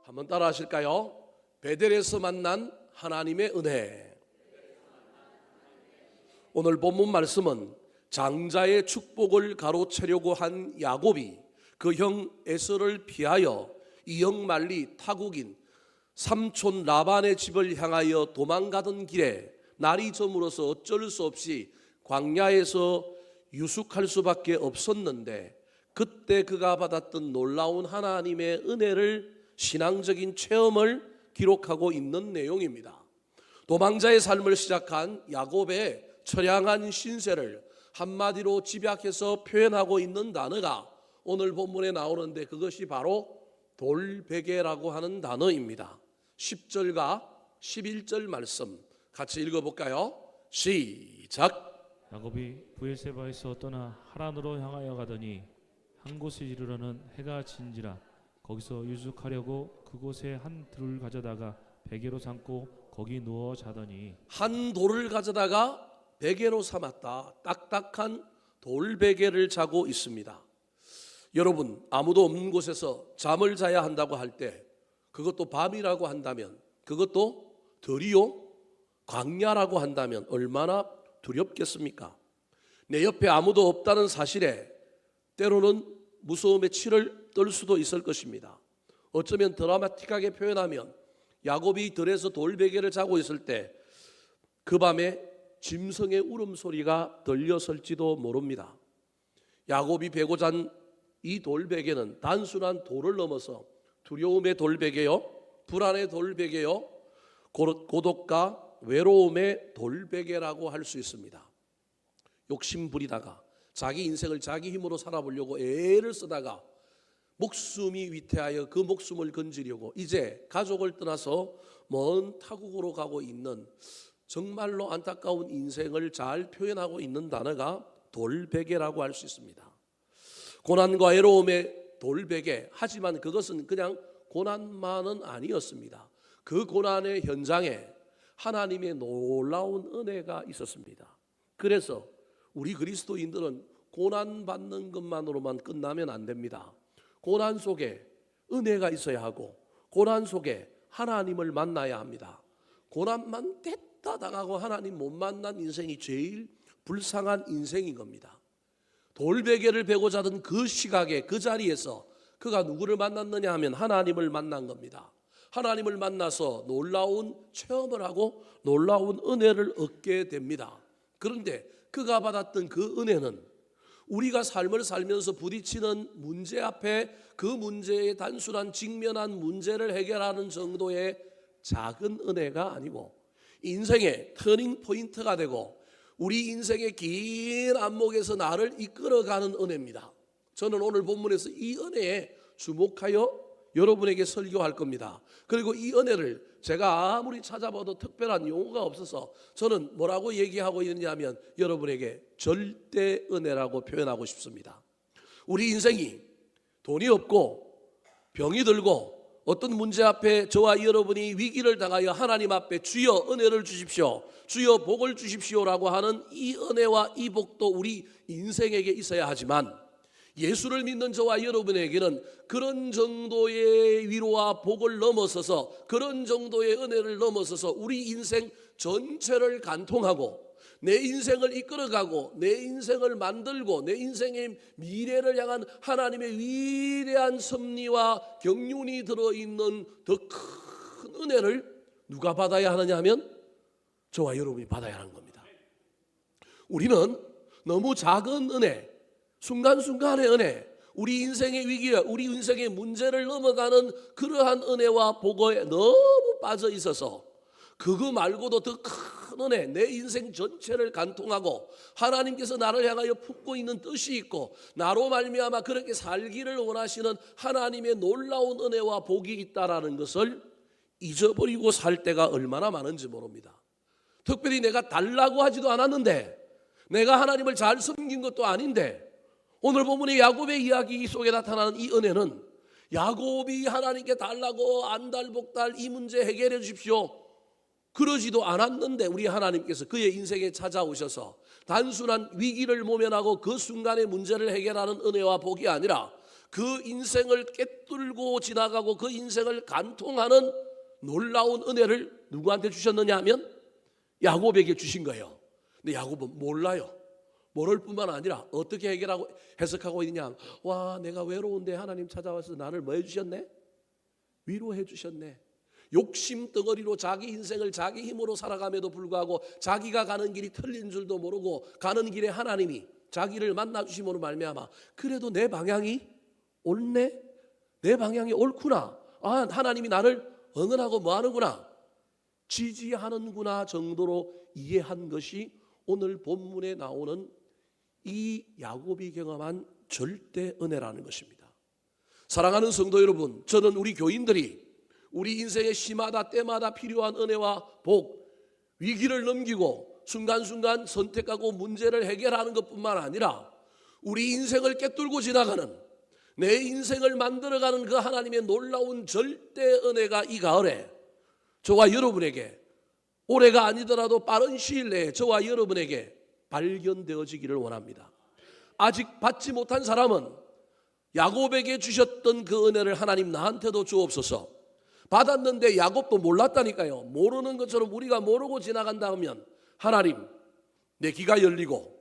한번 따라 하실까요? 베델에서 만난 하나님의 은혜. 오늘 본문 말씀은 장자의 축복을 가로채려고 한 야곱이 그 형 에서를 피하여 이역만리 타국인 삼촌 라반의 집을 향하여 도망가던 길에 날이 저물어서 어쩔 수 없이 광야에서 유숙할 수밖에 없었는데, 그때 그가 받았던 놀라운 하나님의 은혜를, 신앙적인 체험을 기록하고 있는 내용입니다. 도망자의 삶을 시작한 야곱의 처량한 신세를 한마디로 집약해서 표현하고 있는 단어가 오늘 본문에 나오는데, 그것이 바로 돌베개라고 하는 단어입니다. 10절과 11절 말씀 같이 읽어볼까요? 시작. 야곱이 브엘세바에서 떠나 하란으로 향하여 가더니 한 곳에 이르러는 해가 진지라. 거기서 유숙하려고 그곳에 한 돌을 가져다가 베개로 삼고 거기 누워 자더니, 한 돌을 가져다가 베개로 삼았다. 딱딱한 돌베개를 자고 있습니다. 여러분, 아무도 없는 곳에서 잠을 자야 한다고 할 때, 그것도 밤이라고 한다면, 그것도 들이요 광야라고 한다면 얼마나 두렵겠습니까? 내 옆에 아무도 없다는 사실에 때로는 무서움에 치를 떨 수도 있을 것입니다. 어쩌면 드라마틱하게 표현하면 야곱이 들에서 돌베개를 자고 있을 때 그 밤에 짐승의 울음소리가 들렸을지도 모릅니다. 야곱이 베고 잔 이 돌베개는 단순한 돌을 넘어서 두려움의 돌베개요, 불안의 돌베개요, 고독과 외로움의 돌베개라고 할 수 있습니다. 욕심 부리다가 자기 인생을 자기 힘으로 살아보려고 애를 쓰다가 목숨이 위태하여 그 목숨을 건지려고 이제 가족을 떠나서 먼 타국으로 가고 있는, 정말로 안타까운 인생을 잘 표현하고 있는 단어가 돌베개라고 할 수 있습니다. 고난과 외로움의 돌베개. 하지만 그것은 그냥 고난만은 아니었습니다. 그 고난의 현장에 하나님의 놀라운 은혜가 있었습니다. 그래서 우리 그리스도인들은 고난받는 것만으로만 끝나면 안 됩니다. 고난 속에 은혜가 있어야 하고, 고난 속에 하나님을 만나야 합니다. 고난만 됐다 당하고 하나님 못 만난 인생이 제일 불쌍한 인생인 겁니다. 돌베개를 베고 자던 그 시각에, 그 자리에서 그가 누구를 만났느냐 하면 하나님을 만난 겁니다. 하나님을 만나서 놀라운 체험을 하고 놀라운 은혜를 얻게 됩니다. 그런데 그가 받았던 그 은혜는 우리가 삶을 살면서 부딪히는 문제 앞에 그 문제의 단순한 직면한 문제를 해결하는 정도의 작은 은혜가 아니고 인생의 터닝 포인트가 되고 우리 인생의 긴 안목에서 나를 이끌어가는 은혜입니다. 저는 오늘 본문에서 이 은혜에 주목하여 여러분에게 설교할 겁니다. 그리고 이 은혜를 제가 아무리 찾아봐도 특별한 용어가 없어서 저는 뭐라고 얘기하고 있느냐면 여러분에게 절대 은혜라고 표현하고 싶습니다. 우리 인생이 돈이 없고 병이 들고 어떤 문제 앞에 저와 여러분이 위기를 당하여 하나님 앞에 주여 은혜를 주십시오, 주여 복을 주십시오라고 하는 이 은혜와 이 복도 우리 인생에게 있어야 하지만, 예수를 믿는 저와 여러분에게는 그런 정도의 위로와 복을 넘어서서, 그런 정도의 은혜를 넘어서서 우리 인생 전체를 관통하고 내 인생을 이끌어가고 내 인생을 만들고 내 인생의 미래를 향한 하나님의 위대한 섭리와 경륜이 들어있는 더 큰 은혜를 누가 받아야 하느냐 하면 저와 여러분이 받아야 하는 겁니다. 우리는 너무 작은 은혜, 순간순간의 은혜, 우리 인생의 위기와 우리 인생의 문제를 넘어가는 그러한 은혜와 복에 너무 빠져 있어서 그거 말고도 더 큰 은혜, 내 인생 전체를 관통하고 하나님께서 나를 향하여 품고 있는 뜻이 있고 나로 말미암아 그렇게 살기를 원하시는 하나님의 놀라운 은혜와 복이 있다라는 것을 잊어버리고 살 때가 얼마나 많은지 모릅니다. 특별히 내가 달라고 하지도 않았는데, 내가 하나님을 잘 섬긴 것도 아닌데, 오늘 본문의 야곱의 이야기 속에 나타나는 이 은혜는 야곱이 하나님께 달라고 안달복달 이 문제 해결해 주십시오 그러지도 않았는데 우리 하나님께서 그의 인생에 찾아오셔서 단순한 위기를 모면하고 그 순간의 문제를 해결하는 은혜와 복이 아니라 그 인생을 꿰뚫고 지나가고 그 인생을 간통하는 놀라운 은혜를 누구한테 주셨느냐 하면 야곱에게 주신 거예요. 근데 야곱은 몰라요. 모를 뿐만 아니라 어떻게 해석하고 있느냐, 와, 내가 외로운데 하나님 찾아와서 나를 뭐 해주셨네? 위로해 주셨네. 욕심 덩어리로 자기 인생을 자기 힘으로 살아감에도 불구하고 자기가 가는 길이 틀린 줄도 모르고 가는 길에 하나님이 자기를 만나 주심으로 말미암아 그래도 내 방향이 옳네, 내 방향이 옳구나, 아, 하나님이 나를 응원하고 뭐하는구나, 지지하는구나 정도로 이해한 것이 오늘 본문에 나오는 이 야곱이 경험한 절대 은혜라는 것입니다. 사랑하는 성도 여러분, 저는 우리 교인들이 우리 인생의 시마다 때마다 필요한 은혜와 복, 위기를 넘기고 순간순간 선택하고 문제를 해결하는 것뿐만 아니라 우리 인생을 꿰뚫고 지나가는, 내 인생을 만들어가는 그 하나님의 놀라운 절대 은혜가 이 가을에 저와 여러분에게, 올해가 아니더라도 빠른 시일 내에 저와 여러분에게 발견되어지기를 원합니다. 아직 받지 못한 사람은 야곱에게 주셨던 그 은혜를 하나님 나한테도 주옵소서. 받았는데 야곱도 몰랐다니까요. 모르는 것처럼 우리가 모르고 지나간다 하면 하나님, 내 귀가 열리고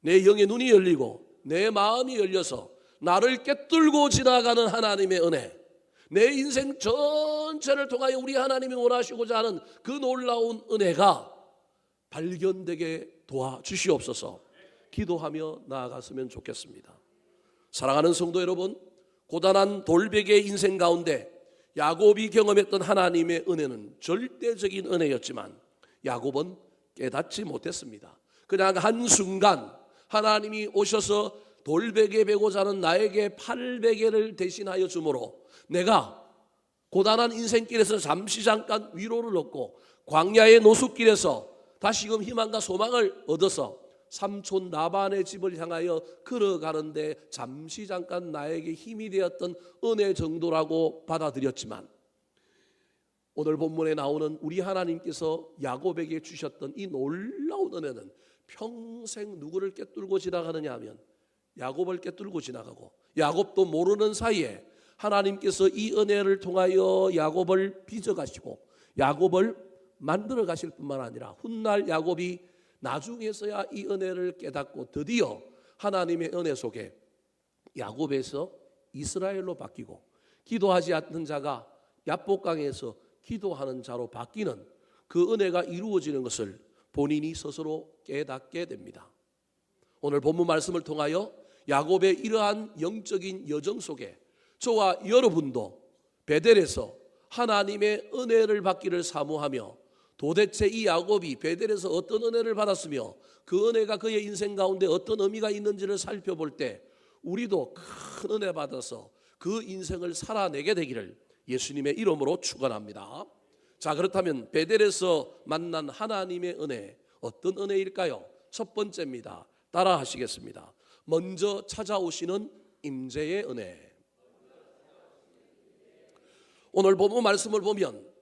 내 영의 눈이 열리고 내 마음이 열려서 나를 꿰뚫고 지나가는 하나님의 은혜, 내 인생 전체를 통하여 우리 하나님이 원하시고자 하는 그 놀라운 은혜가 발견되게 도와주시옵소서. 기도하며 나아갔으면 좋겠습니다. 사랑하는 성도 여러분, 고단한 돌베개의 인생 가운데 야곱이 경험했던 하나님의 은혜는 절대적인 은혜였지만 야곱은 깨닫지 못했습니다. 그냥 한순간 하나님이 오셔서 돌베개 베고자 하는 나에게 팔베개를 대신하여 주므로 내가 고단한 인생길에서 잠시 잠깐 위로를 얻고 광야의 노숙길에서 다시금 희망과 소망을 얻어서 삼촌 라반의 집을 향하여 걸어가는데 잠시 잠깐 나에게 힘이 되었던 은혜 정도라고 받아들였지만 오늘 본문에 나오는 우리 하나님께서 야곱에게 주셨던 이 놀라운 은혜는 평생 누구를 꿰뚫고 지나가느냐 하면 야곱을 꿰뚫고 지나가고, 야곱도 모르는 사이에 하나님께서 이 은혜를 통하여 야곱을 빚어가시고 야곱을 만들어 가실 뿐만 아니라 훗날 야곱이 나중에서야 이 은혜를 깨닫고 드디어 하나님의 은혜 속에 야곱에서 이스라엘로 바뀌고 기도하지 않는 자가 야복강에서 기도하는 자로 바뀌는 그 은혜가 이루어지는 것을 본인이 스스로 깨닫게 됩니다. 오늘 본문 말씀을 통하여 야곱의 이러한 영적인 여정 속에 저와 여러분도 베델에서 하나님의 은혜를 받기를 사모하며 도대체 이 야곱이 베델에서 어떤 은혜를 받았으며 그 은혜가 그의 인생 가운데 어떤 의미가 있는지를 살펴볼 때 우리도 큰 은혜 받아서 그 인생을 살아내게 되기를 예수님의 이름으로 축원합니다. 자, 그렇다면 베델에서 만난 하나님의 은혜, 어떤 은혜일까요? 첫 번째입니다. 따라 하시겠습니다. 먼저 찾아오시는 임재의 은혜. 오늘 본문 말씀을 보면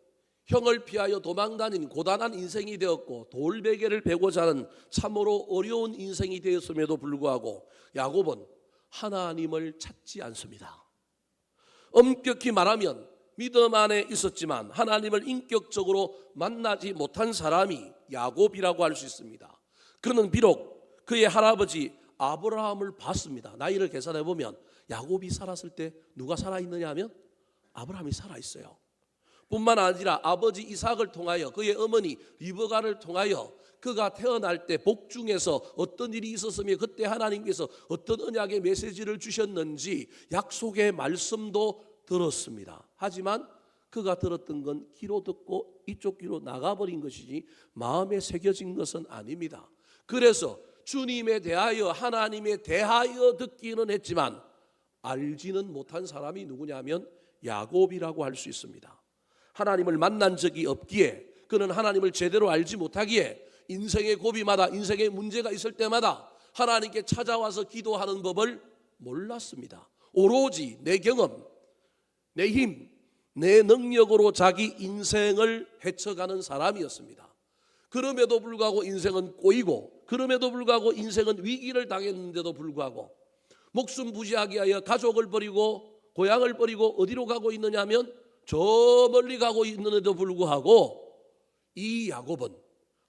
형을 피하여 도망다닌 고단한 인생이 되었고 돌베개를 베고자 하는 참으로 어려운 인생이 되었음에도 불구하고 야곱은 하나님을 찾지 않습니다. 엄격히 말하면 믿음 안에 있었지만 하나님을 인격적으로 만나지 못한 사람이 야곱이라고 할 수 있습니다. 그는 비록 그의 할아버지 아브라함을 봤습니다. 나이를 계산해 보면 야곱이 살았을 때 누가 살아있느냐 하면 아브라함이 살아있어요. 뿐만 아니라 아버지 이삭을 통하여 그의 어머니 리브가를 통하여 그가 태어날 때 복중에서 어떤 일이 있었으며 그때 하나님께서 어떤 언약의 메시지를 주셨는지 약속의 말씀도 들었습니다. 하지만 그가 들었던 건 귀로 듣고 이쪽 귀로 나가버린 것이지 마음에 새겨진 것은 아닙니다. 그래서 주님에 대하여 하나님에 대하여 듣기는 했지만 알지는 못한 사람이 누구냐면 야곱이라고 할 수 있습니다. 하나님을 만난 적이 없기에 그는 하나님을 제대로 알지 못하기에 인생의 고비마다 인생의 문제가 있을 때마다 하나님께 찾아와서 기도하는 법을 몰랐습니다. 오로지 내 경험, 내 힘, 내 능력으로 자기 인생을 헤쳐가는 사람이었습니다. 그럼에도 불구하고 인생은 꼬이고, 그럼에도 불구하고 인생은 위기를 당했는데도 불구하고 목숨 부지하기 위하여 가족을 버리고 고향을 버리고 어디로 가고 있느냐 하면 저 멀리 가고 있는데도 불구하고 이 야곱은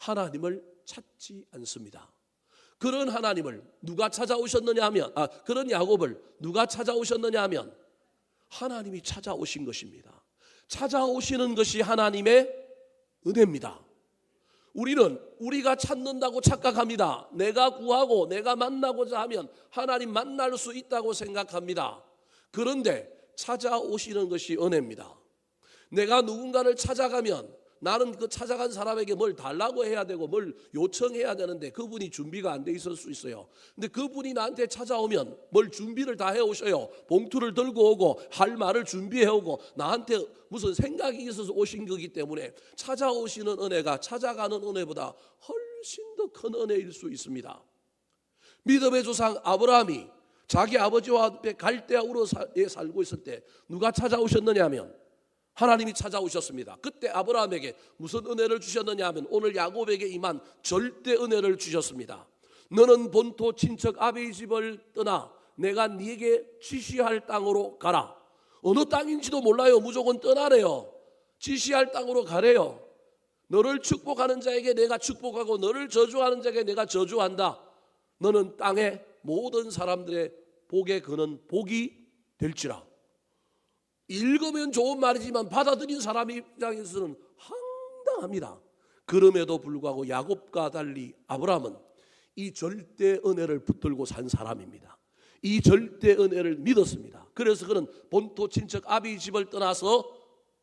하나님을 찾지 않습니다. 그런 하나님을 누가 찾아오셨느냐 하면, 그런 야곱을 누가 찾아오셨느냐 하면 하나님이 찾아오신 것입니다. 찾아오시는 것이 하나님의 은혜입니다. 우리는 우리가 찾는다고 착각합니다. 내가 구하고 내가 만나고자 하면 하나님 만날 수 있다고 생각합니다. 그런데 찾아오시는 것이 은혜입니다. 내가 누군가를 찾아가면 나는 그 찾아간 사람에게 뭘 달라고 해야 되고 뭘 요청해야 되는데 그분이 준비가 안 돼 있을 수 있어요. 근데 그분이 나한테 찾아오면 뭘 준비를 다 해오셔요. 봉투를 들고 오고 할 말을 준비해 오고 나한테 무슨 생각이 있어서 오신 거기 때문에 찾아오시는 은혜가 찾아가는 은혜보다 훨씬 더 큰 은혜일 수 있습니다. 믿음의 조상 아브라함이 자기 아버지와 함께 갈대아 우르에 살고 있을 때 누가 찾아오셨느냐 하면 하나님이 찾아오셨습니다. 그때 아브라함에게 무슨 은혜를 주셨느냐 하면 오늘 야곱에게 임한 절대 은혜를 주셨습니다. 너는 본토 친척 아비의 집을 떠나 내가 네게 지시할 땅으로 가라. 어느 땅인지도 몰라요. 무조건 떠나래요. 지시할 땅으로 가래요. 너를 축복하는 자에게 내가 축복하고 너를 저주하는 자에게 내가 저주한다. 너는 땅의 모든 사람들의 복에 그는 복이 될지라. 읽으면 좋은 말이지만 받아들인 사람 입장에서는 황당합니다. 그럼에도 불구하고 야곱과 달리 아브라함은 이 절대 은혜를 붙들고 산 사람입니다. 이 절대 은혜를 믿었습니다. 그래서 그는 본토 친척 아비의 집을 떠나서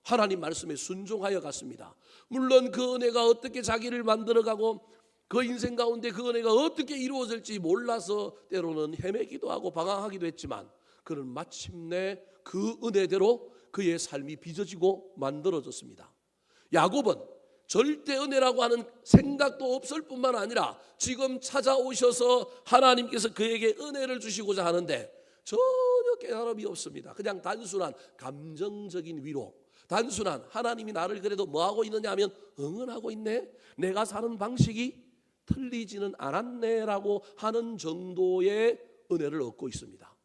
하나님 말씀에 순종하여 갔습니다. 물론 그 은혜가 어떻게 자기를 만들어가고 그 인생 가운데 그 은혜가 어떻게 이루어질지 몰라서 때로는 헤매기도 하고 방황하기도 했지만 그는 마침내 그 은혜대로 그의 삶이 빚어지고 만들어졌습니다. 야곱은 절대 은혜라고 하는 생각도 없을 뿐만 아니라 지금 찾아오셔서 하나님께서 그에게 은혜를 주시고자 하는데 전혀 깨달음이 없습니다. 그냥 단순한 감정적인 위로, 단순한 하나님이 나를 그래도 뭐하고 있느냐 하면 응원하고 있네, 내가 사는 방식이 틀리지는 않았네라고 하는 정도의 은혜를 얻고 있습니다.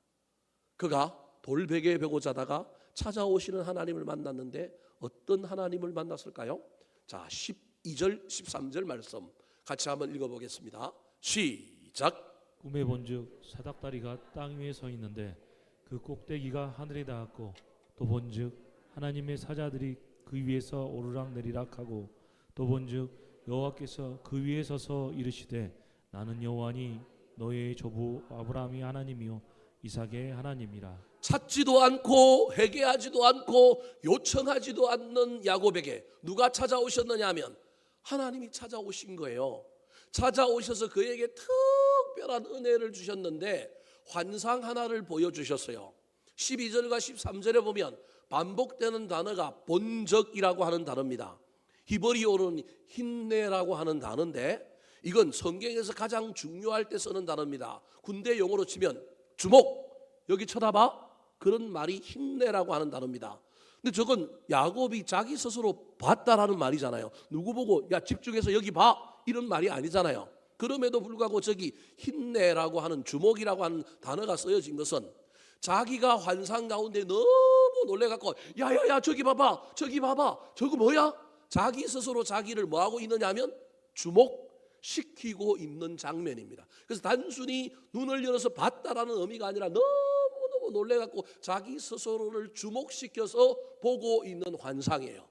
그가 돌베개에 베고 자다가 찾아오시는 하나님을 만났는데 어떤 하나님을 만났을까요? 자, 12절 13절 말씀 같이 한번 읽어보겠습니다. 시작. 꿈에 본즉 사닥다리가 땅 위에 서 있는데 그 꼭대기가 하늘에 닿았고 또 본즉 하나님의 사자들이 그 위에서 오르락 내리락 하고 또 본즉 여호와께서 그 위에 서서 이르시되 나는 여호와니 너의 조부 아브라함이 하나님이요 이삭의 하나님이라. 찾지도 않고 회개하지도 않고 요청하지도 않는 야곱에게 누가 찾아오셨느냐 하면 하나님이 찾아오신 거예요. 찾아오셔서 그에게 특별한 은혜를 주셨는데 환상 하나를 보여주셨어요. 12절과 13절에 보면 반복되는 단어가 본적이라고 하는 단어입니다. 히브리어로는 힌네라고 하는 단어인데 이건 성경에서 가장 중요할 때 쓰는 단어입니다. 군대 용어로 치면 주목, 여기 쳐다봐, 그런 말이 힌네라고 하는 단어입니다. 근데 저건 야곱이 자기 스스로 봤다라는 말이잖아요. 누구 보고 야 집중해서 여기 봐 이런 말이 아니잖아요. 그럼에도 불구하고 저기 힌네라고 하는 주목이라고 하는 단어가 쓰여진 것은 자기가 환상 가운데 너무 놀래갖고 야야야 저기 봐봐 저거 뭐야? 자기 스스로 자기를 뭐하고 있느냐 하면 주목시키고 있는 장면입니다. 그래서 단순히 눈을 열어서 봤다라는 의미가 아니라 너무너무 놀래갖고 자기 스스로를 주목시켜서 보고 있는 환상이에요.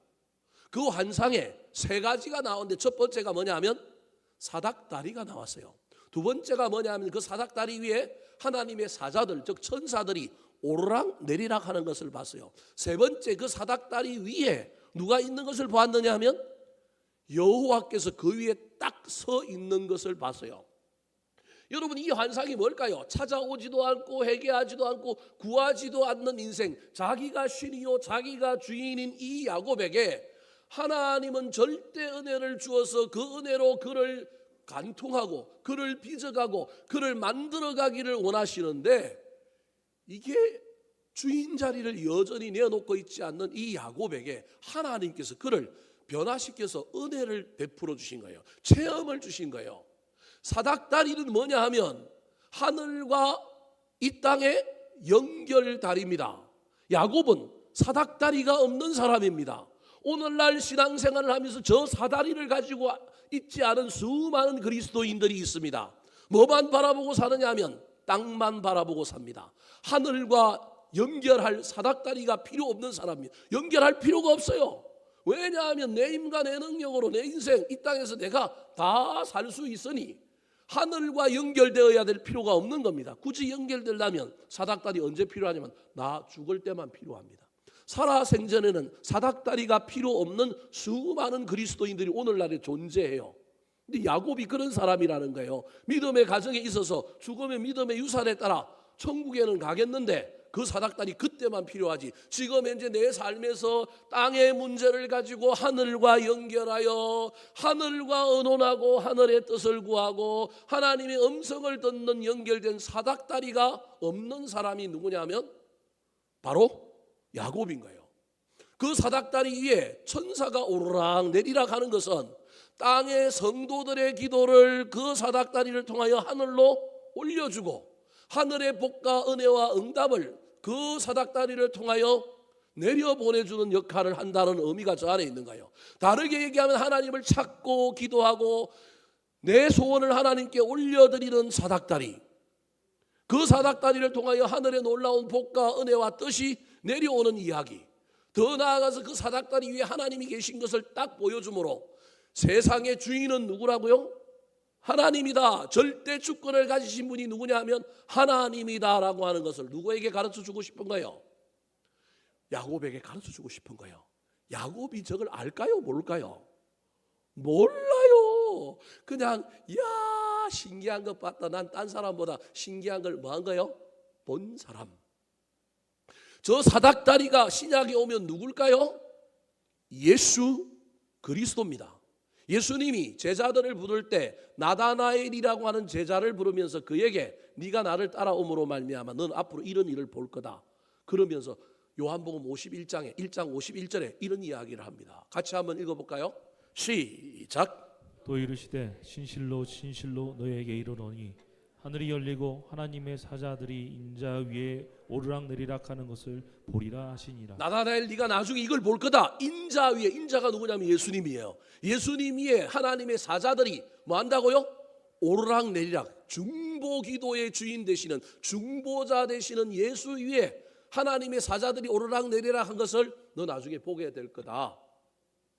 그 환상에 세 가지가 나오는데 첫 번째가 뭐냐 하면 사닥다리가 나왔어요. 두 번째가 뭐냐 하면 그 사닥다리 위에 하나님의 사자들 즉 천사들이 오르락 내리락 하는 것을 봤어요. 세 번째 그 사닥다리 위에 누가 있는 것을 보았느냐 하면 여호와께서 그 위에 딱 서 있는 것을 봤어요. 여러분 이 환상이 뭘까요? 찾아오지도 않고 회개하지도 않고 구하지도 않는 인생, 자기가 신이요 자기가 주인인 이 야곱에게 하나님은 절대 은혜를 주어서 그 은혜로 그를 간통하고 그를 빚어가고 그를 만들어가기를 원하시는데 이게 주인 자리를 여전히 내어놓고 있지 않는 이 야곱에게 하나님께서 그를 변화시켜서 은혜를 베풀어 주신 거예요. 체험을 주신 거예요. 사닥다리는 뭐냐 하면 하늘과 이 땅의 연결다리입니다. 야곱은 사닥다리가 없는 사람입니다. 오늘날 신앙생활을 하면서 저 사다리를 가지고 있지 않은 수많은 그리스도인들이 있습니다. 뭐만 바라보고 사느냐 하면 땅만 바라보고 삽니다. 하늘과 연결할 사닥다리가 필요 없는 사람입니다. 연결할 필요가 없어요. 왜냐하면 내 힘과 내 능력으로 내 인생 이 땅에서 내가 다 살 수 있으니 하늘과 연결되어야 될 필요가 없는 겁니다. 굳이 연결되려면 사닥다리 언제 필요하냐면 나 죽을 때만 필요합니다. 살아생전에는 사닥다리가 필요 없는 수많은 그리스도인들이 오늘날에 존재해요. 근데 야곱이 그런 사람이라는 거예요. 믿음의 가정에 있어서 죽으면 믿음의 유산에 따라 천국에는 가겠는데 그 사닥다리 그때만 필요하지. 지금 현재 내 삶에서 땅의 문제를 가지고 하늘과 연결하여 하늘과 의논하고 하늘의 뜻을 구하고 하나님의 음성을 듣는 연결된 사닥다리가 없는 사람이 누구냐면 바로 야곱인 거예요. 그 사닥다리 위에 천사가 오르락 내리락 하는 것은 땅의 성도들의 기도를 그 사닥다리를 통하여 하늘로 올려주고 하늘의 복과 은혜와 응답을 그 사닥다리를 통하여 내려보내주는 역할을 한다는 의미가 저 안에 있는 거예요. 다르게 얘기하면 하나님을 찾고 기도하고 내 소원을 하나님께 올려드리는 사닥다리, 그 사닥다리를 통하여 하늘의 놀라운 복과 은혜와 뜻이 내려오는 이야기, 더 나아가서 그 사닥다리 위에 하나님이 계신 것을 딱 보여주므로 세상의 주인은 누구라고요? 하나님이다. 절대 주권을 가지신 분이 누구냐 하면 하나님이다라고 하는 것을 누구에게 가르쳐주고 싶은 거예요? 야곱에게 가르쳐주고 싶은 거예요. 야곱이 저걸 알까요? 모를까요? 몰라요. 그냥 야 신기한 것 봤다. 난 딴 사람보다 신기한 걸 뭐 한 거예요? 본 사람. 저 사닥다리가 신약에 오면 누굴까요? 예수 그리스도입니다. 예수님이 제자들을 부를 때 나다나엘이라고 하는 제자를 부르면서 그에게 네가 나를 따라옴으로 말미암아 넌 앞으로 이런 일을 볼 거다. 그러면서 요한복음 51장에 1장 51절에 이런 이야기를 합니다. 같이 한번 읽어볼까요? 시작. 또 이르시되 진실로 진실로 너에게 이르노니 하늘이 열리고 하나님의 사자들이 인자 위에 오르락내리락 하는 것을 보리라 하시니라. 나다나엘 네가 나중에 이걸 볼 거다. 인자 위에, 인자가 누구냐면 예수님이에요. 예수님 위에 하나님의 사자들이 뭐 한다고요? 오르락내리락. 중보기도의 주인 되시는 중보자 되시는 예수 위에 하나님의 사자들이 오르락내리락 한 것을 너 나중에 보게 될 거다.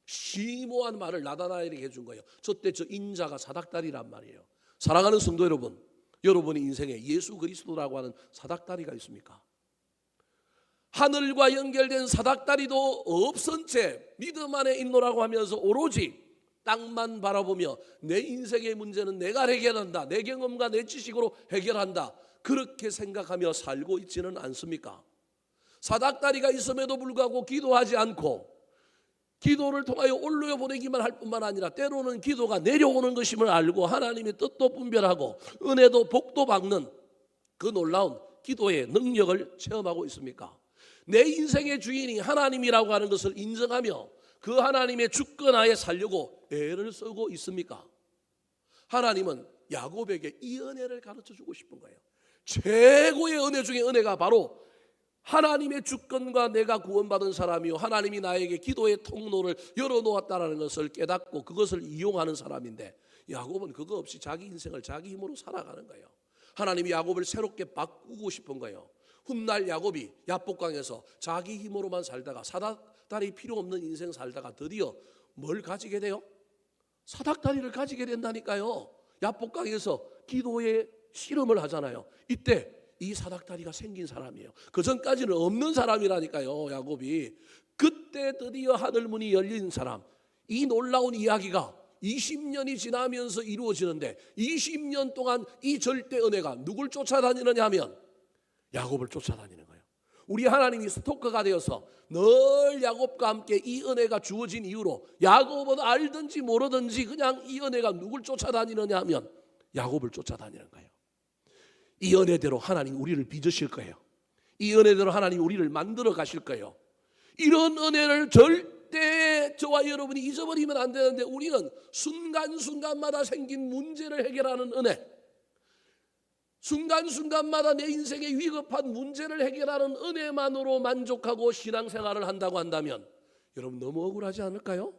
심오한 말을 나다나엘에게 해준 거예요. 저때 저 인자가 사닥다리란 말이에요. 사랑하는 성도 여러분, 여러분의 인생에 예수 그리스도라고 하는 사닥다리가 있습니까? 하늘과 연결된 사닥다리도 없은 채 믿음 안에 있노라고 하면서 오로지 땅만 바라보며 내 인생의 문제는 내가 해결한다, 내 경험과 내 지식으로 해결한다, 그렇게 생각하며 살고 있지는 않습니까? 사닥다리가 있음에도 불구하고 기도하지 않고 기도를 통하여 올려보내기만 할 뿐만 아니라 때로는 기도가 내려오는 것임을 알고 하나님의 뜻도 분별하고 은혜도 복도 받는 그 놀라운 기도의 능력을 체험하고 있습니까? 내 인생의 주인이 하나님이라고 하는 것을 인정하며 그 하나님의 주권하에 살려고 애를 쓰고 있습니까? 하나님은 야곱에게 이 은혜를 가르쳐주고 싶은 거예요. 최고의 은혜 중에 은혜가 바로 하나님의 주권과 내가 구원받은 사람이요 하나님이 나에게 기도의 통로를 열어놓았다는 것을 깨닫고 그것을 이용하는 사람인데 야곱은 그거 없이 자기 인생을 자기 힘으로 살아가는 거예요. 하나님이 야곱을 새롭게 바꾸고 싶은 거예요. 훗날 야곱이 야복강에서 자기 힘으로만 살다가 사닥다리 필요 없는 인생 살다가 드디어 뭘 가지게 돼요? 사닥다리를 가지게 된다니까요. 야복강에서 기도의 씨름을 하잖아요. 이때 이 사닥다리가 생긴 사람이에요. 그 전까지는 없는 사람이라니까요. 야곱이. 그때 드디어 하늘문이 열린 사람. 이 놀라운 이야기가 20년이 지나면서 이루어지는데 20년 동안 이 절대 은혜가 누굴 쫓아다니느냐 하면 야곱을 쫓아다니는 거예요. 우리 하나님이 스토커가 되어서 늘 야곱과 함께 이 은혜가 주어진 이후로 야곱은 알든지 모르든지 그냥 이 은혜가 누굴 쫓아다니느냐 하면 야곱을 쫓아다니는 거예요. 이 은혜대로 하나님 우리를 빚으실 거예요. 이 은혜대로 하나님 우리를 만들어 가실 거예요. 이런 은혜를 절대 절대 저와 여러분이 잊어버리면 안 되는데, 우리는 순간순간마다 생긴 문제를 해결하는 은혜, 순간순간마다 내 인생의 위급한 문제를 해결하는 은혜만으로 만족하고 신앙생활을 한다고 한다면 여러분 너무 억울하지 않을까요?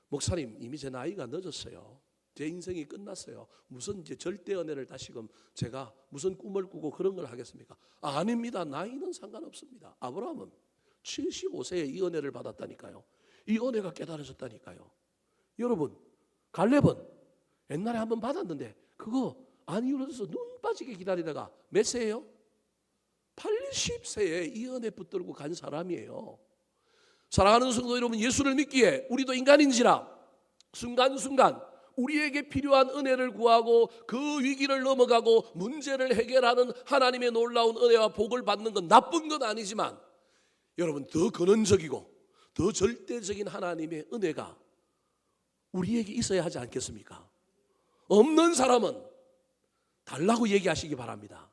목사님, 이미 제 나이가 늦었어요. 제 인생이 끝났어요. 무슨 이제 절대 은혜를 다시금 제가 무슨 꿈을 꾸고 그런 걸 하겠습니까? 아닙니다. 나이는 상관없습니다. 아브라함은 75세에 이 은혜를 받았다니까요. 이 은혜가 깨달아졌다니까요. 여러분, 갈렙은 옛날에 한번 받았는데 그거 안 이루어져서 눈 빠지게 기다리다가 몇 세예요? 80세에 이 은혜 붙들고 간 사람이에요. 사랑하는 성도 여러분, 예수를 믿기에 우리도 인간인지라 순간순간 우리에게 필요한 은혜를 구하고 그 위기를 넘어가고 문제를 해결하는 하나님의 놀라운 은혜와 복을 받는 건 나쁜 건 아니지만, 여러분, 더 근원적이고 더 절대적인 하나님의 은혜가 우리에게 있어야 하지 않겠습니까? 없는 사람은 달라고 얘기하시기 바랍니다.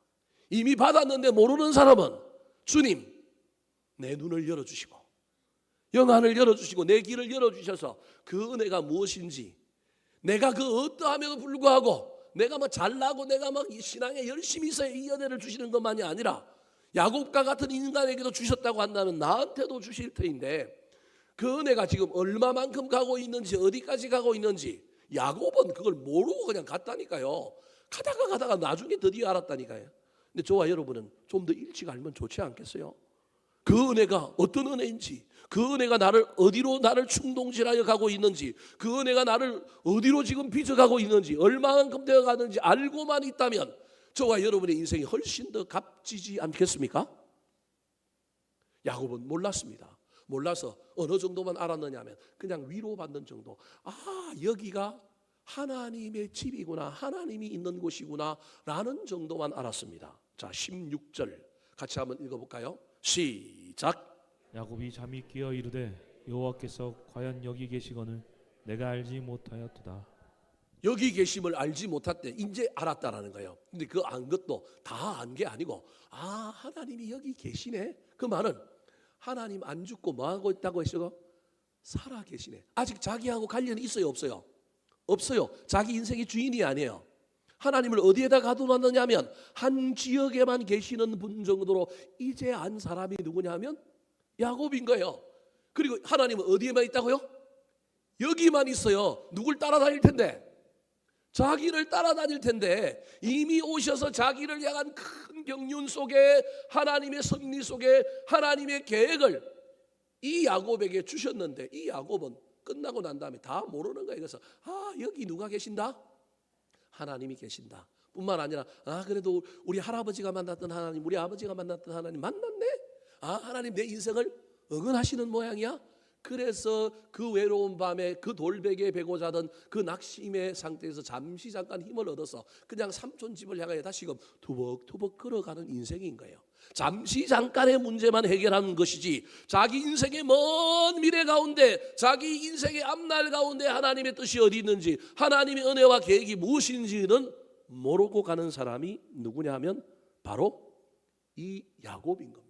이미 받았는데 모르는 사람은 주님, 내 눈을 열어주시고 영안을 열어주시고 내 길을 열어주셔서 그 은혜가 무엇인지, 내가 그 어떠함에도 불구하고 내가 뭐 잘나고 내가 막 신앙에 열심히 있어야 이 은혜를 주시는 것만이 아니라 야곱과 같은 인간에게도 주셨다고 한다면 나한테도 주실 터인데, 그 은혜가 지금 얼마만큼 가고 있는지 어디까지 가고 있는지 야곱은 그걸 모르고 그냥 갔다니까요. 가다가 나중에 드디어 알았다니까요. 근데 저와 여러분은 좀 더 일찍 알면 좋지 않겠어요? 그 은혜가 어떤 은혜인지, 그 은혜가 어디로 나를 충동질하여 가고 있는지, 그 은혜가 나를 어디로 지금 빚어가고 있는지, 얼마만큼 되어가는지 알고만 있다면 저와 여러분의 인생이 훨씬 더 값지지 않겠습니까? 야곱은 몰랐습니다. 몰라서 어느 정도만 알았느냐 하면 그냥 위로받는 정도. 아, 여기가 하나님의 집이구나, 하나님이 있는 곳이구나 라는 정도만 알았습니다. 자, 16절 같이 한번 읽어볼까요? 시작. 야곱이 잠이 깨어 이르되 여호와께서 과연 여기 계시거늘 내가 알지 못하였도다. 여기 계심을 알지 못했대. 이제 알았다라는 거예요. 근데 그 안 것도 다 안 게 아니고, 아, 하나님이 여기 계시네. 그 말은 하나님 안 죽고 뭐 하고 있다고 했어? 살아 계시네. 아직 자기하고 관련이 있어요, 없어요? 없어요. 자기 인생의 주인이 아니에요. 하나님을 어디에다 가둬놨느냐면 한 지역에만 계시는 분 정도로 이제 안 사람이 누구냐면 야곱인 거예요. 그리고 하나님은 어디에만 있다고요? 여기만 있어요. 누굴 따라다닐 텐데? 자기를 따라다닐 텐데 이미 오셔서 자기를 향한 큰 경륜 속에 하나님의 섭리 속에 하나님의 계획을 이 야곱에게 주셨는데, 이 야곱은 끝나고 난 다음에 다 모르는 거예요. 그래서 여기 누가 계신다? 하나님이 계신다 뿐만 아니라, 그래도 우리 할아버지가 만났던 하나님, 우리 아버지가 만났던 하나님 만났네? 하나님 내 인생을 응원하시는 모양이야? 그래서 그 외로운 밤에 그 돌베개에 베고 자던 그 낙심의 상태에서 잠깐 힘을 얻어서 그냥 삼촌 집을 향하여 다시금 투벅투벅 걸어가는 인생인 거예요. 잠깐의 문제만 해결하는 것이지 자기 인생의 먼 미래 가운데, 자기 인생의 앞날 가운데 하나님의 뜻이 어디 있는지, 하나님의 은혜와 계획이 무엇인지는 모르고 가는 사람이 누구냐 하면 바로 이 야곱인 겁니다.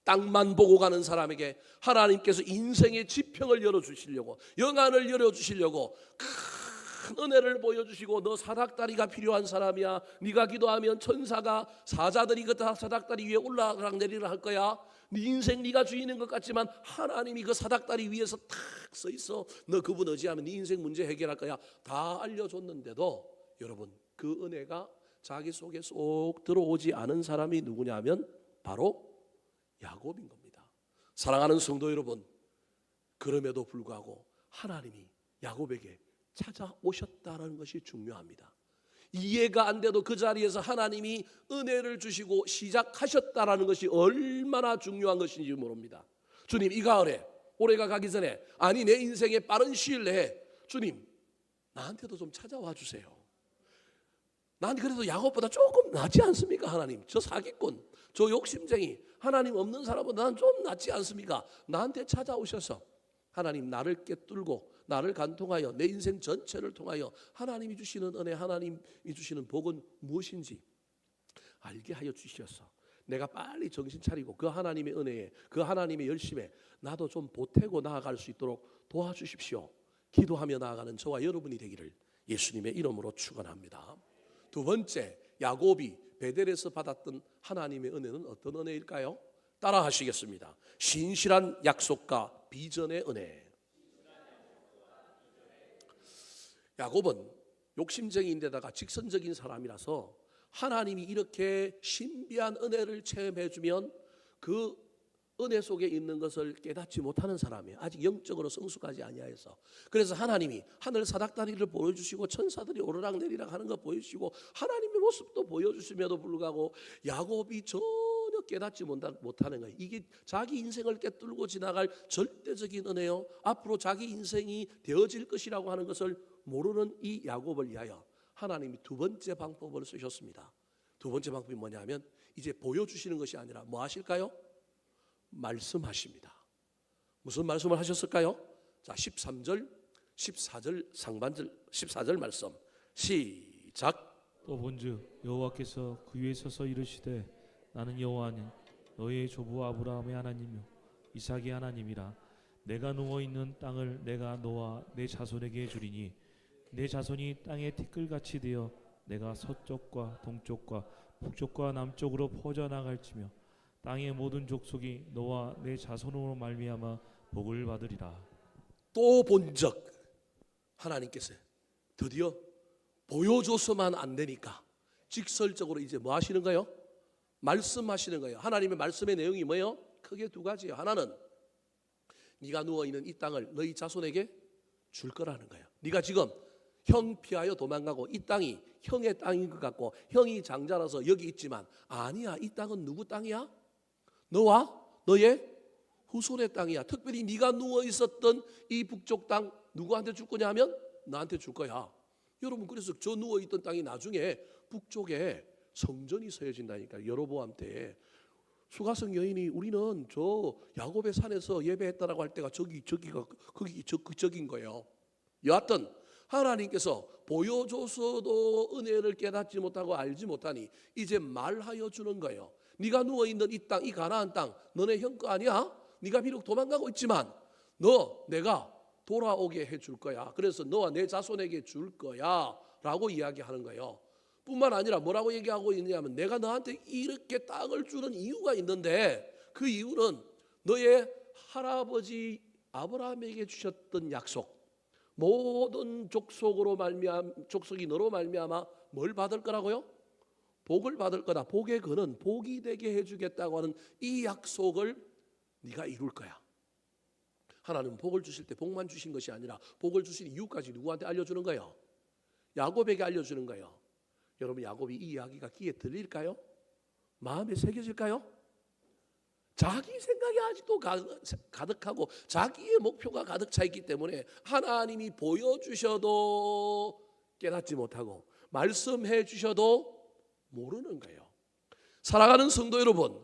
땅만 보고 가는 사람에게 하나님께서 인생의 지평을 열어주시려고, 영안을 열어주시려고 큰 은혜를 보여주시고, 너 사닥다리가 필요한 사람이야. 네가 기도하면 천사가, 사자들이 그 사닥다리 위에 올라가락 내리락 할 거야. 네 인생 네가 주인인 것 같지만 하나님이 그 사닥다리 위에서 탁 서 있어. 너 그분 의지하면 네 인생 문제 해결할 거야. 다 알려줬는데도 여러분, 그 은혜가 자기 속에 쏙 들어오지 않은 사람이 누구냐 하면 바로 야곱인 겁니다. 사랑하는 성도 여러분, 그럼에도 불구하고 하나님이 야곱에게 찾아오셨다는 것이 중요합니다. 이해가 안 돼도 그 자리에서 하나님이 은혜를 주시고 시작하셨다는 것이 얼마나 중요한 것인지 모릅니다. 주님, 이 가을에, 올해가 가기 전에, 아니 내 인생의 빠른 시일 내에 주님 나한테도 좀 찾아와 주세요. 난 그래도 야곱보다 조금 낫지 않습니까? 하나님, 저 사기꾼, 저 욕심쟁이, 하나님 없는 사람보다 난 좀 낫지 않습니까? 나한테 찾아오셔서 하나님 나를 꿰뚫고 나를 간통하여 내 인생 전체를 통하여 하나님이 주시는 은혜, 하나님이 주시는 복은 무엇인지 알게 하여 주셔서 내가 빨리 정신 차리고 그 하나님의 은혜에, 그 하나님의 열심에 나도 좀 보태고 나아갈 수 있도록 도와주십시오. 기도하며 나아가는 저와 여러분이 되기를 예수님의 이름으로 축원합니다. 두 번째, 야곱이 베델에서 받았던 하나님의 은혜는 어떤 은혜일까요? 따라 하시겠습니다. 신실한 약속과 비전의 은혜. 야곱은 욕심쟁이인데다가 직선적인 사람이라서 하나님이 이렇게 신비한 은혜를 체험해 주면 그 은혜 속에 있는 것을 깨닫지 못하는 사람이에요. 아직 영적으로 성숙하지 아니하여서. 그래서 하나님이 하늘 사닥다리를 보여주시고 천사들이 오르락내리락 하는 거 보여주시고 하나님의 모습도 보여주심에도 불구하고 야곱이 전혀 깨닫지 못하는 거예요. 이게 자기 인생을 꿰뚫고 지나갈 절대적인 은혜요, 앞으로 자기 인생이 되어질 것이라고 하는 것을 모르는 이 야곱을 위하여 하나님이 두 번째 방법을 쓰셨습니다. 두 번째 방법이 뭐냐면 이제 보여주시는 것이 아니라 뭐 하실까요? 말씀하십니다. 무슨 말씀을 하셨을까요? 자, 13절, 14절 상반절, 14절 말씀 시작. 또 본즉 여호와께서 그 위에 서서 이르시되 나는 여호와니 너의 조부 아브라함의 하나님이요 이삭의 하나님이라. 내가 누워 있는 땅을 내가 너와 내 자손에게 주리니 내 자손이 땅의 티끌같이 되어 내가 서쪽과 동쪽과 북쪽과 남쪽으로 퍼져나갈지며 땅의 모든 족속이 너와 내 자손으로 말미암아 복을 받으리라. 또 본적 하나님께서 드디어 보여줘서만 안 되니까 직설적으로 이제 뭐 하시는 거예요? 말씀하시는 거예요. 하나님의 말씀의 내용이 뭐예요? 크게 두 가지예요. 하나는 네가 누워있는 이 땅을 너희 자손에게 줄 거라는 거예요. 네가 지금 형 피하여 도망가고 이 땅이 형의 땅인 것 같고 형이 장자라서 여기 있지만 아니야, 이 땅은 누구 땅이야? 너와 너의 후손의 땅이야. 특별히 네가 누워 있었던 이 북쪽 땅 누구한테 줄 거냐면 나한테 줄 거야. 여러분, 그래서 저 누워 있던 땅이 나중에 북쪽에 성전이 세워진다니까. 여로보암 때에 수가성 여인이 우리는 저 야곱의 산에서 예배했다라고 할 때가 저기가 거기 저긴 거예요. 여하튼 하나님께서 보여줘서도 은혜를 깨닫지 못하고 알지 못하니 이제 말하여 주는 거예요. 네가 누워있는 이 땅, 이 가나안 땅 너네 형 거 아니야? 네가 비록 도망가고 있지만 내가 돌아오게 해줄 거야. 그래서 너와 내 자손에게 줄 거야 라고 이야기하는 거예요. 뿐만 아니라 뭐라고 얘기하고 있냐면 내가 너한테 이렇게 땅을 주는 이유가 있는데 그 이유는 너의 할아버지 아브라함에게 주셨던 약속, 모든 족속이 너로 말미암아 뭘 받을 거라고요? 복을 받을 거다. 복의 근은 복이 되게 해주겠다고 하는 이 약속을 네가 이룰 거야. 하나님은 복을 주실 때 복만 주신 것이 아니라 복을 주신 이유까지 누구한테 알려주는 거예요? 야곱에게 알려주는 거예요. 여러분, 야곱이 이 이야기가 귀에 들릴까요? 마음에 새겨질까요? 자기 생각이 아직도 가득하고 자기의 목표가 가득 차 있기 때문에 하나님이 보여주셔도 깨닫지 못하고 말씀해 주셔도 모르는 거예요. 사랑하는 성도 여러분,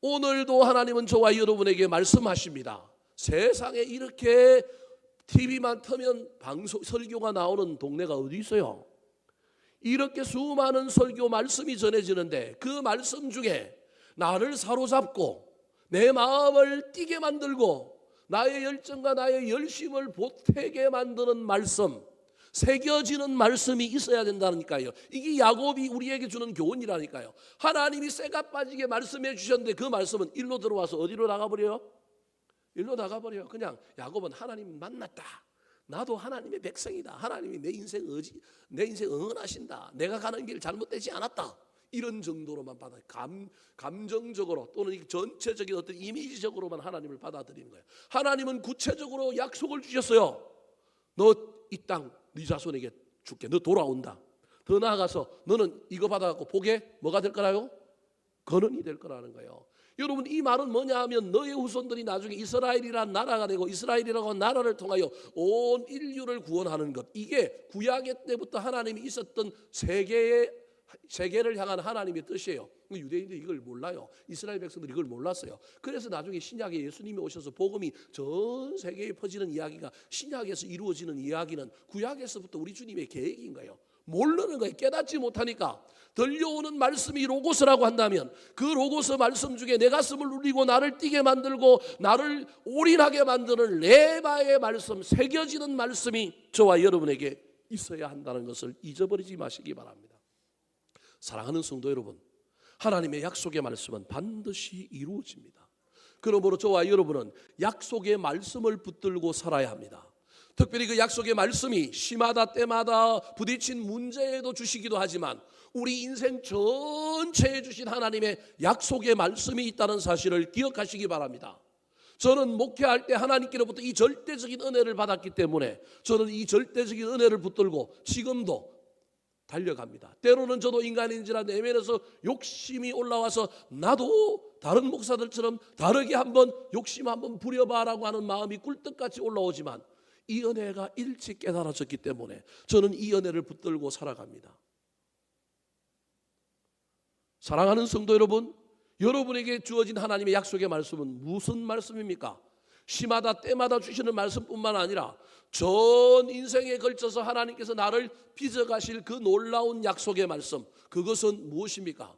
오늘도 하나님은 저와 여러분에게 말씀하십니다. 세상에 이렇게 TV만 터면 설교가 나오는 동네가 어디 있어요? 이렇게 수많은 설교 말씀이 전해지는데 그 말씀 중에 나를 사로잡고 내 마음을 뛰게 만들고 나의 열정과 나의 열심을 보태게 만드는 말씀, 새겨지는 말씀이 있어야 된다니까요. 이게 야곱이 우리에게 주는 교훈이라니까요. 하나님이 쇠가 빠지게 말씀해 주셨는데 그 말씀은 일로 들어와서 어디로 나가버려요? 일로 나가버려요. 그냥 야곱은 하나님 만났다, 나도 하나님의 백성이다, 하나님이 내 인생 응원하신다, 내가 가는 길 잘못되지 않았다, 이런 정도로만 받아 감정적으로 또는 전체적인 어떤 이미지적으로만 하나님을 받아들이는 거예요. 하나님은 구체적으로 약속을 주셨어요. 너 이 땅 네 자손에게 줄게. 너 돌아온다. 더 나아가서 너는 이거 받아갖고 복에 뭐가 될 거라요? 근원이 될 거라는 거예요. 여러분, 이 말은 뭐냐 하면 너의 후손들이 나중에 이스라엘이라는 나라가 되고 이스라엘이라고 하는 나라를 통하여 온 인류를 구원하는 것, 이게 구약의 때부터 하나님이 있었던 세계를 향한 하나님의 뜻이에요. 유대인들이 이걸 몰라요. 이스라엘 백성들이 이걸 몰랐어요. 그래서 나중에 신약에 예수님이 오셔서 복음이 전 세계에 퍼지는 이야기가, 신약에서 이루어지는 이야기는 구약에서부터 우리 주님의 계획인 거예요. 모르는 거예요. 깨닫지 못하니까. 들려오는 말씀이 로고스라고 한다면 그 로고스 말씀 중에 내 가슴을 울리고 나를 뛰게 만들고 나를 올인하게 만드는 레마의 말씀, 새겨지는 말씀이 저와 여러분에게 있어야 한다는 것을 잊어버리지 마시기 바랍니다. 사랑하는 성도 여러분, 하나님의 약속의 말씀은 반드시 이루어집니다. 그러므로 저와 여러분은 약속의 말씀을 붙들고 살아야 합니다. 특별히 그 약속의 말씀이 시마다 때마다 부딪힌 문제에도 주시기도 하지만 우리 인생 전체에 주신 하나님의 약속의 말씀이 있다는 사실을 기억하시기 바랍니다. 저는 목회할 때 하나님께로부터 이 절대적인 은혜를 받았기 때문에 저는 이 절대적인 은혜를 붙들고 지금도 달려갑니다. 때로는 저도 인간인지라 내면에서 욕심이 올라와서 나도 다른 목사들처럼 다르게 한번 욕심 한번 부려봐라고 하는 마음이 꿀떡같이 올라오지만 이 은혜가 일찍 깨달아졌기 때문에 저는 이 은혜를 붙들고 살아갑니다. 사랑하는 성도 여러분, 여러분에게 주어진 하나님의 약속의 말씀은 무슨 말씀입니까? 시마다 때마다 주시는 말씀뿐만 아니라 전 인생에 걸쳐서 하나님께서 나를 빚어가실 그 놀라운 약속의 말씀, 그것은 무엇입니까?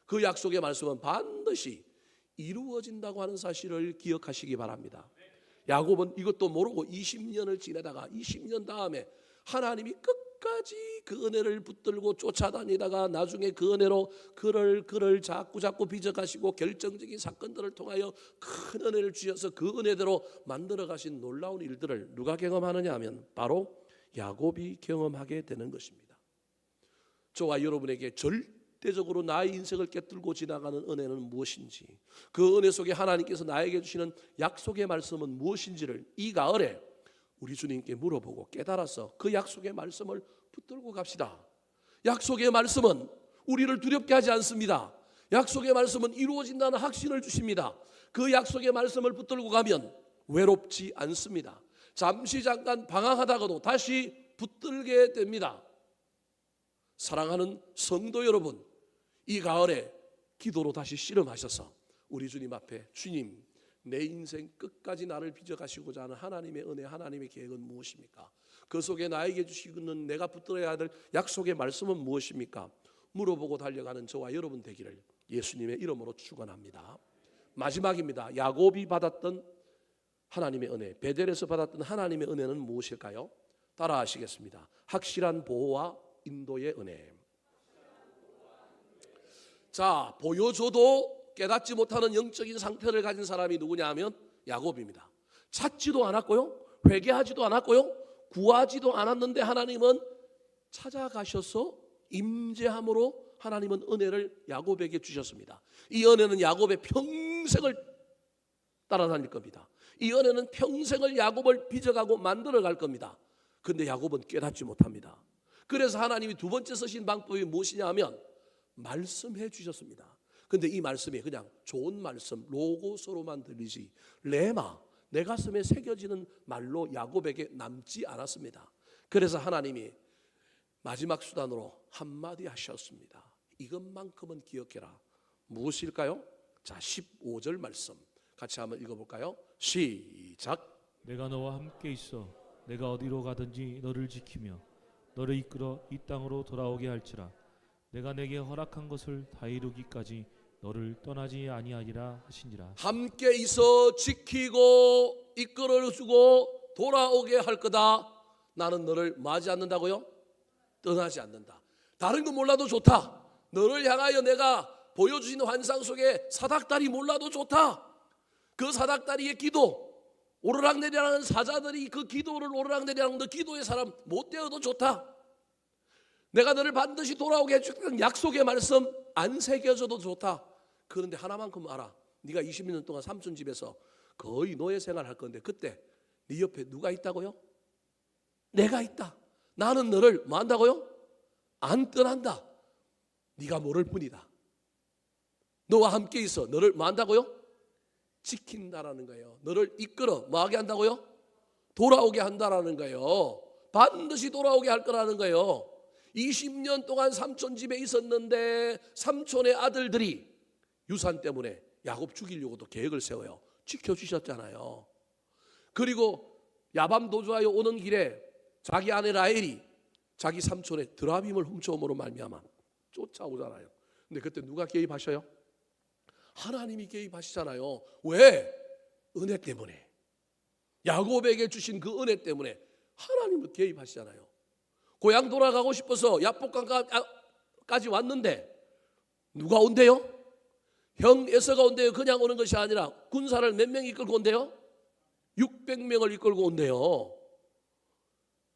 그 약속의 말씀은 반드시 이루어진다고 하는 사실을 기억하시기 바랍니다. 야곱은 이것도 모르고 20년을 지내다가 20년 다음에 하나님이 끝까지 그 은혜를 붙들고 쫓아다니다가 나중에 그 은혜로 그를 자꾸 빚어가시고 결정적인 사건들을 통하여 큰 은혜를 주셔서 그 은혜대로 만들어 가신 놀라운 일들을 누가 경험하느냐 하면 바로 야곱이 경험하게 되는 것입니다. 저와 여러분에게 절대적으로 나의 인생을 깨뚫고 지나가는 은혜는 무엇인지, 그 은혜 속에 하나님께서 나에게 주시는 약속의 말씀은 무엇인지를 이 가을에 우리 주님께 물어보고 깨달아서 그 약속의 말씀을 붙들고 갑시다. 약속의 말씀은 우리를 두렵게 하지 않습니다. 약속의 말씀은 이루어진다는 확신을 주십니다. 그 약속의 말씀을 붙들고 가면 외롭지 않습니다. 잠깐 방황하다가도 다시 붙들게 됩니다. 사랑하는 성도 여러분, 이 가을에 기도로 다시 씨름하셔서 우리 주님 앞에 주님, 내 인생 끝까지 나를 빚어가시고자 하는 하나님의 은혜, 하나님의 계획은 무엇입니까? 그 속에 나에게 주시는 내가 붙들어야 할 약속의 말씀은 무엇입니까? 물어보고 달려가는 저와 여러분 되기를 예수님의 이름으로 축원합니다. 마지막입니다. 야곱이 받았던 하나님의 은혜, 베델에서 받았던 하나님의 은혜는 무엇일까요? 따라 하시겠습니다. 확실한 보호와 인도의 은혜. 자, 보여줘도 깨닫지 못하는 영적인 상태를 가진 사람이 누구냐 하면 야곱입니다. 찾지도 않았고요, 회개하지도 않았고요, 구하지도 않았는데 하나님은 찾아가셔서 임재함으로 하나님은 은혜를 야곱에게 주셨습니다. 이 은혜는 야곱의 평생을 따라다닐 겁니다. 이 은혜는 평생을 야곱을 빚어가고 만들어갈 겁니다. 그런데 야곱은 깨닫지 못합니다. 그래서 하나님이 두 번째 쓰신 방법이 무엇이냐 하면 말씀해 주셨습니다. 근데 이 말씀이 그냥 좋은 말씀, 로고스로만 들리지 레마, 내 가슴에 새겨지는 말로 야곱에게 남지 않았습니다. 그래서 하나님이 마지막 수단으로 한마디 하셨습니다. 이것만큼은 기억해라. 무엇일까요? 자, 15절 말씀 같이 한번 읽어볼까요? 시작. 내가 너와 함께 있어 내가 어디로 가든지 너를 지키며 너를 이끌어 이 땅으로 돌아오게 할지라. 내가 내게 허락한 것을 다 이루기까지 너를 떠나지 아니하리라 하시니라. 함께 있어 지키고 이끌어주고 돌아오게 할 거다. 나는 너를 맞이 않는다고요? 떠나지 않는다. 다른 거 몰라도 좋다. 너를 향하여 내가 보여주신 환상 속에 사닥다리 몰라도 좋다. 그 사닥다리의 기도, 오르락내리락하는 사자들이 그 기도를 오르락내리락하는 그 기도의 사람 못 되어도 좋다. 내가 너를 반드시 돌아오게 해주겠다는 약속의 말씀 안 새겨져도 좋다. 그런데 하나만큼 알아. 네가 20년 동안 삼촌 집에서 거의 노예 생활할 건데 그때 네 옆에 누가 있다고요? 내가 있다. 나는 너를 뭐 한다고요? 안 떠난다. 네가 모를 뿐이다. 너와 함께 있어. 너를 뭐 한다고요? 지킨다라는 거예요. 너를 이끌어 뭐 하게 한다고요? 돌아오게 한다라는 거예요. 반드시 돌아오게 할 거라는 거예요. 20년 동안 삼촌 집에 있었는데 삼촌의 아들들이 유산 때문에 야곱 죽이려고도 계획을 세워요. 지켜주셨잖아요. 그리고 야밤 도주하여 오는 길에 자기 아내 라헬이 자기 삼촌의 드라빔을 훔쳐옴으로 말미암아 쫓아오잖아요. 근데 그때 누가 개입하셔요? 하나님이 개입하시잖아요. 왜? 은혜 때문에. 야곱에게 주신 그 은혜 때문에 하나님은 개입하시잖아요. 고향 돌아가고 싶어서 야복강까지 왔는데 누가 온대요? 형 에서가 온대요. 그냥 오는 것이 아니라 군사를 몇 명 이끌고 온대요? 600명을 이끌고 온대요.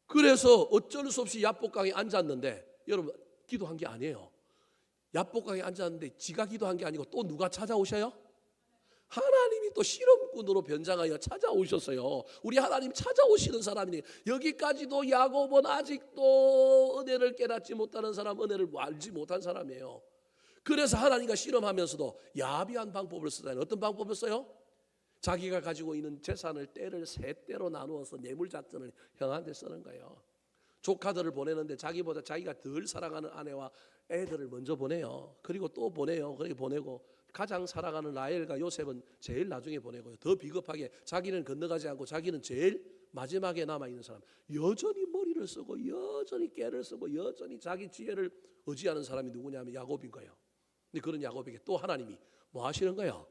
그래서 어쩔 수 없이 야복강에 앉았는데, 여러분 기도한 게 아니에요. 야복강에 앉았는데 지가 기도한 게 아니고 또 누가 찾아오셔요? 하나님이 또 실험꾼으로 변장하여 찾아오셨어요. 우리 하나님 찾아오시는 사람이니, 여기까지도 야곱은 아직도 은혜를 깨닫지 못하는 사람, 은혜를 알지 못한 사람이에요. 그래서 하나님과 실험하면서도 야비한 방법을 쓰잖아요. 어떤 방법을 써요? 자기가 가지고 있는 재산을 때를 세 때로 나누어서 뇌물작전을 형한테 쓰는 거예요. 조카들을 보내는데 자기보다 자기가 덜 사랑하는 아내와 애들을 먼저 보내요. 그리고 또 보내요. 그렇게 보내고 가장 사랑하는 라헬과 요셉은 제일 나중에 보내고요. 더 비겁하게 자기는 건너가지 않고 자기는 제일 마지막에 남아있는 사람. 여전히 머리를 쓰고 여전히 깨를 쓰고 여전히 자기 지혜를 의지하는 사람이 누구냐면 야곱인 거예요. 근데 그런 야곱에게 또 하나님이 뭐 하시는 거예요?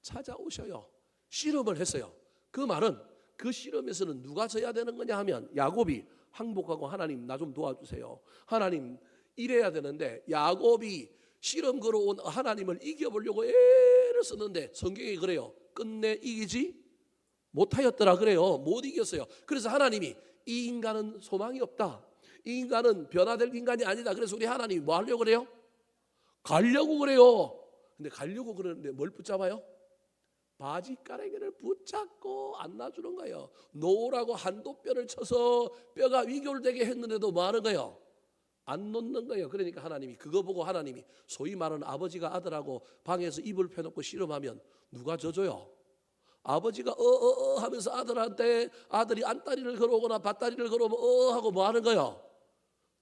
찾아오셔요. 실험을 했어요. 그 말은 그 실험에서는 누가 져야 되는 거냐 하면 야곱이 항복하고 하나님 나 좀 도와주세요. 하나님 이래야 되는데 야곱이 실험 걸어온 하나님을 이겨보려고 애를 썼는데 성경에 그래요. 끝내 이기지 못하였더라 그래요. 못 이겼어요. 그래서 하나님이 이 인간은 소망이 없다. 이 인간은 변화될 인간이 아니다. 그래서 우리 하나님이 뭐 하려고 그래요? 가려고 그래요. 근데 가려고 그러는데 뭘 붙잡아요? 바지가랑이를 붙잡고 안 놔주는 거예요. 놓으라고 한도뼈를 쳐서 뼈가 위골되게 했는데도 뭐 하는 거예요? 안 놓는 거예요. 그러니까 하나님이 그거 보고 하나님이 소위 말하는 아버지가 아들하고 방에서 이불 펴놓고 씨름하면 누가 져줘요? 아버지가 하면서 아들한테 아들이 안다리를 걸어오거나 밭다리를 걸어오면 하고 뭐 하는 거예요?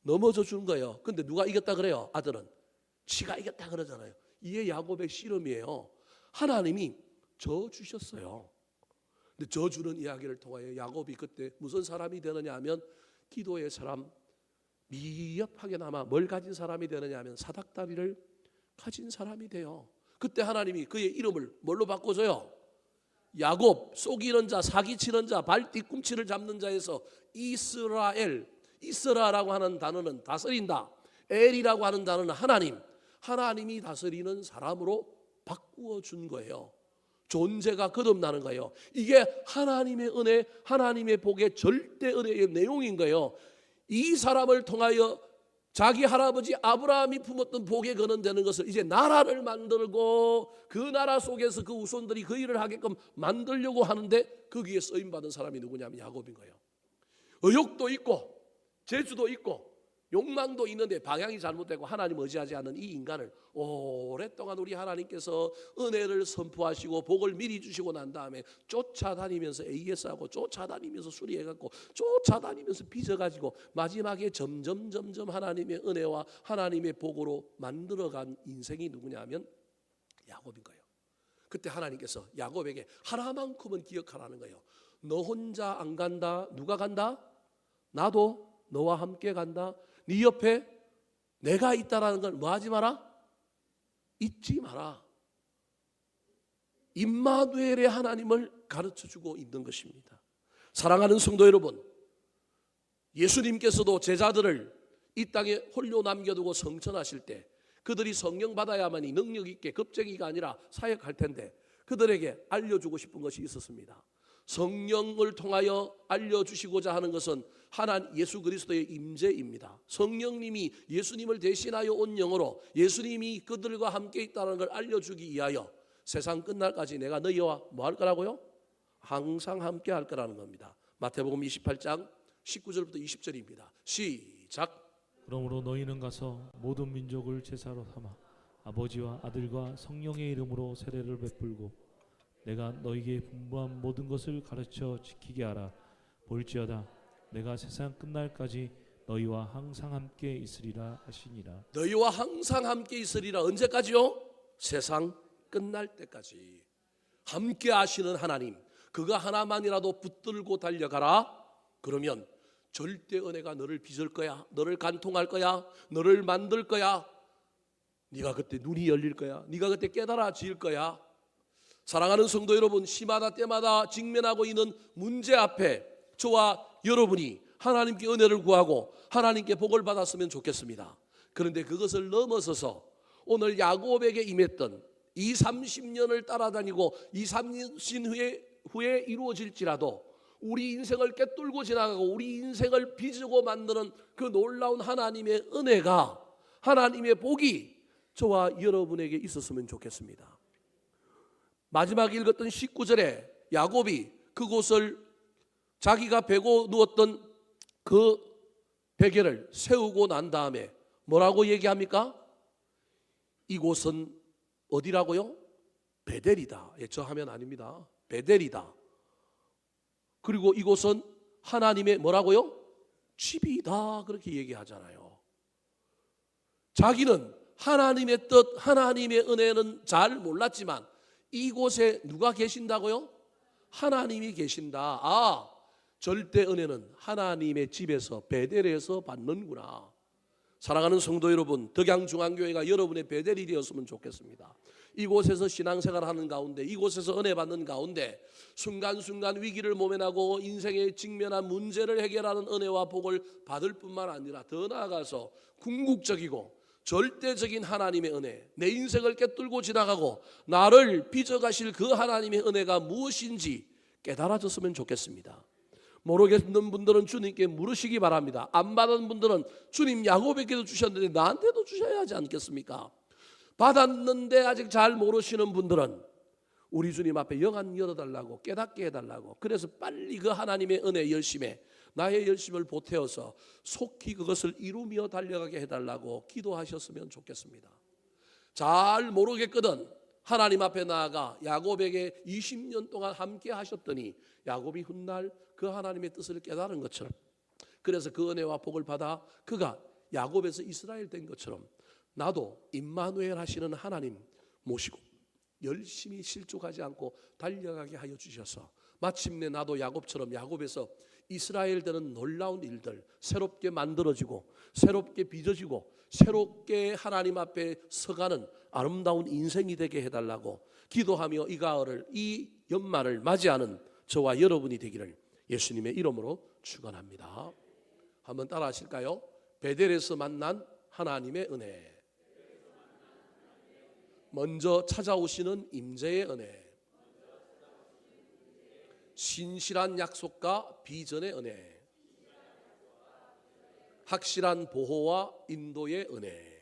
넘어져 주는 거예요. 근데 누가 이겼다 그래요? 아들은 지가 이겼다 그러잖아요. 이게 야곱의 씨름이에요. 하나님이 져 주셨어요. 근데 져 주는 이야기를 통하여 야곱이 그때 무슨 사람이 되느냐 하면 기도의 사람, 미흡하게나마 뭘 가진 사람이 되느냐 하면 사닥다리를 가진 사람이 돼요. 그때 하나님이 그의 이름을 뭘로 바꿔줘요? 야곱, 속이는 자, 사기치는 자, 발 뒤꿈치를 잡는 자에서 이스라엘, 이스라라고 하는 단어는 다스린다. 엘이라고 하는 단어는 하나님, 하나님이 다스리는 사람으로 바꾸어 준 거예요. 존재가 거듭나는 거예요. 이게 하나님의 은혜, 하나님의 복의 절대 은혜의 내용인 거예요. 이 사람을 통하여 자기 할아버지 아브라함이 품었던 복에 거론되는 것을 이제 나라를 만들고 그 나라 속에서 그 후손들이 그 일을 하게끔 만들려고 하는데 거기에 쓰임받은 사람이 누구냐면 야곱인 거예요. 의욕도 있고 재주도 있고 욕망도 있는데 방향이 잘못되고 하나님 의지하지 않는 이 인간을 오랫동안 우리 하나님께서 은혜를 선포하시고 복을 미리 주시고 난 다음에 쫓아다니면서 AS하고 쫓아다니면서 수리해갖고 쫓아다니면서 빚어가지고 마지막에 점점 하나님의 은혜와 하나님의 복으로 만들어간 인생이 누구냐면 야곱인 거예요. 그때 하나님께서 야곱에게 하나만큼은 기억하라는 거예요. 너 혼자 안 간다. 누가 간다? 나도 너와 함께 간다. 네 옆에 내가 있다라는 걸 뭐 하지 마라? 잊지 마라. 임마누엘의 하나님을 가르쳐주고 있는 것입니다. 사랑하는 성도 여러분, 예수님께서도 제자들을 이 땅에 홀로 남겨두고 성천하실 때 그들이 성령 받아야만이 능력 있게 겁쟁이가 아니라 사역할 텐데 그들에게 알려주고 싶은 것이 있었습니다. 성령을 통하여 알려주시고자 하는 것은 하나님 예수 그리스도의 임재입니다. 성령님이 예수님을 대신하여 온 영으로 예수님이 그들과 함께 있다는 걸 알려주기 위하여 세상 끝날까지 내가 너희와 뭐 할 거라고요? 항상 함께 할 거라는 겁니다. 마태복음 28장 19절부터 20절입니다. 시작. 그러므로 너희는 가서 모든 민족을 제사로 삼아 아버지와 아들과 성령의 이름으로 세례를 베풀고 내가 너희에게 분부한 모든 것을 가르쳐 지키게 하라. 볼지어다 내가 세상 끝날까지 너희와 항상 함께 있으리라 하시니라. 너희와 항상 함께 있으리라. 언제까지요? 세상 끝날 때까지. 함께 하시는 하나님, 그가 하나만이라도 붙들고 달려가라. 그러면 절대 은혜가 너를 빚을 거야. 너를 간통할 거야. 너를 만들 거야. 네가 그때 눈이 열릴 거야. 네가 그때 깨달아질 거야. 사랑하는 성도 여러분, 시마다 때마다 직면하고 있는 문제 앞에 저와 여러분이 하나님께 은혜를 구하고 하나님께 복을 받았으면 좋겠습니다. 그런데 그것을 넘어서서 오늘 야곱에게 임했던 이 30년을 따라다니고 이 30년 후에 이루어질지라도 우리 인생을 꿰뚫고 지나가고 우리 인생을 빚고 만드는 그 놀라운 하나님의 은혜가, 하나님의 복이 저와 여러분에게 있었으면 좋겠습니다. 마지막 읽었던 19절에 야곱이 그곳을 자기가 베고 누웠던 그 베개를 세우고 난 다음에 뭐라고 얘기합니까? 이곳은 어디라고요? 베델이다. 저 하면 아닙니다. 베델이다. 그리고 이곳은 하나님의 뭐라고요? 집이다. 그렇게 얘기하잖아요. 자기는 하나님의 뜻, 하나님의 은혜는 잘 몰랐지만 이곳에 누가 계신다고요? 하나님이 계신다. 아, 절대 은혜는 하나님의 집에서, 베델에서 받는구나. 사랑하는 성도 여러분, 덕양중앙교회가 여러분의 베델이 되었으면 좋겠습니다. 이곳에서 신앙생활하는 가운데, 이곳에서 은혜 받는 가운데 순간순간 위기를 모면하고 인생에 직면한 문제를 해결하는 은혜와 복을 받을 뿐만 아니라 더 나아가서 궁극적이고 절대적인 하나님의 은혜, 내 인생을 꿰뚫고 지나가고 나를 빚어가실 그 하나님의 은혜가 무엇인지 깨달아졌으면 좋겠습니다. 모르겠는 분들은 주님께 물으시기 바랍니다. 안 받은 분들은 주님 야곱에게도 주셨는데 나한테도 주셔야 하지 않겠습니까? 받았는데 아직 잘 모르시는 분들은 우리 주님 앞에 영안 열어달라고, 깨닫게 해달라고, 그래서 빨리 그 하나님의 은혜 열심에 나의 열심을 보태어서 속히 그것을 이루며 달려가게 해달라고 기도하셨으면 좋겠습니다. 잘 모르겠거든 하나님 앞에 나아가 야곱에게 20년 동안 함께 하셨더니 야곱이 훗날 그 하나님의 뜻을 깨달은 것처럼, 그래서 그 은혜와 복을 받아 그가 야곱에서 이스라엘 된 것처럼 나도 임마누엘 하시는 하나님 모시고 열심히 실족하지 않고 달려가게 하여 주셔서 마침내 나도 야곱처럼 야곱에서 이스라엘 되는 놀라운 일들, 새롭게 만들어지고 새롭게 빚어지고 새롭게 하나님 앞에 서가는 아름다운 인생이 되게 해달라고 기도하며 이 가을을, 이 연말을 맞이하는 저와 여러분이 되기를 예수님의 이름으로 축원합니다. 한번 따라 하실까요? 베델에서 만난 하나님의 은혜, 먼저 찾아오시는 임재의 은혜, 신실한 약속과 비전의 은혜, 확실한 보호와 인도의 은혜.